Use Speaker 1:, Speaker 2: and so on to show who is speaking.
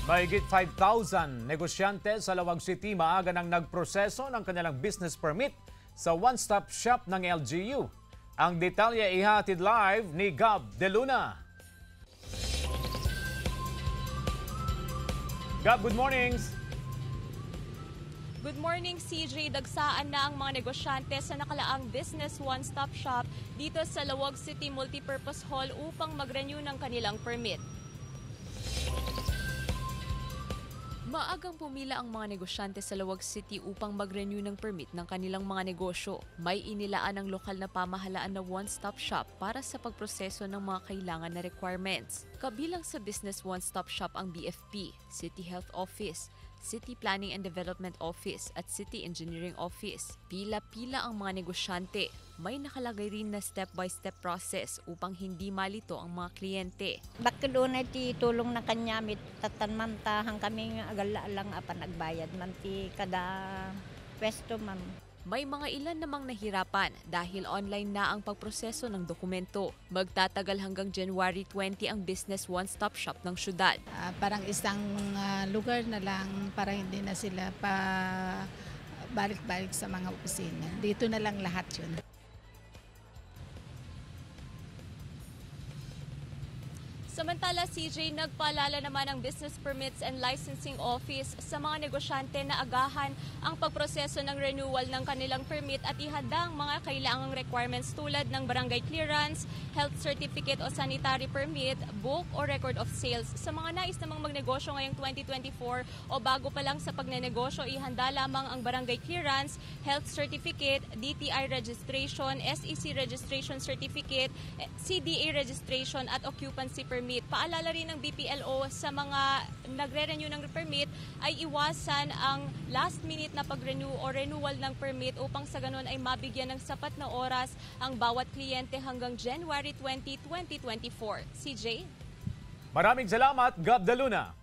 Speaker 1: Mahigit 5,000 negosyante sa Lawag City maaga nang nagproseso ng kanilang business permit sa one-stop shop ng LGU. Ang detalye ihatid live ni Gab De Luna. Gab, good mornings!
Speaker 2: Good morning, CJ. Dagsaan na ang mga negosyante sa nakalaang Business One-Stop Shop dito sa Lawag City Multipurpose Hall upang mag-renew ng kanilang permit. Maagang pumila ang mga negosyante sa Lawag City upang mag-renew ng permit ng kanilang mga negosyo. May inilaan ang lokal na pamahalaan na one-stop shop para sa pagproseso ng mga kailangan na requirements. Kabilang sa Business One-Stop Shop ang BFP, City Health Office, City Planning and Development Office at City Engineering Office. Pila-pila ang mga negosyante. May nakalagay rin na step-by-step process upang hindi malito ang mga kliyente.
Speaker 3: Bakit doon ay tulong na kanya, may tatanmantahang kami agala lang apan nagbayad man ti kada pwesto ma'am.
Speaker 2: May mga ilan namang nahirapan dahil online na ang pagproseso ng dokumento. Magtatagal hanggang January 20 ang Business One-Stop Shop ng syudad.
Speaker 4: Parang isang lugar na lang para hindi na sila pa balik-balik sa mga opisina. Dito na lang lahat yun.
Speaker 2: Samantala, CJ, nagpaalala naman ang Business Permits and Licensing Office sa mga negosyante na agahan ang pagproseso ng renewal ng kanilang permit at ihanda ang mga kailangang requirements tulad ng barangay clearance, health certificate o sanitary permit, book o record of sales. Sa mga nais namang magnegosyo ngayong 2024 o bago pa lang sa pagnenegosyo, ihanda lamang ang barangay clearance, health certificate, DTI registration, SEC registration certificate, CDA registration at occupancy permit. Paalala rin ng BPLO sa mga nagre-renew ng permit ay iwasan ang last minute na pag-renew o renewal ng permit upang sa ganun ay mabigyan ng sapat na oras ang bawat kliyente hanggang January 20, 2024. CJ?
Speaker 1: Maraming salamat, Gab De Luna.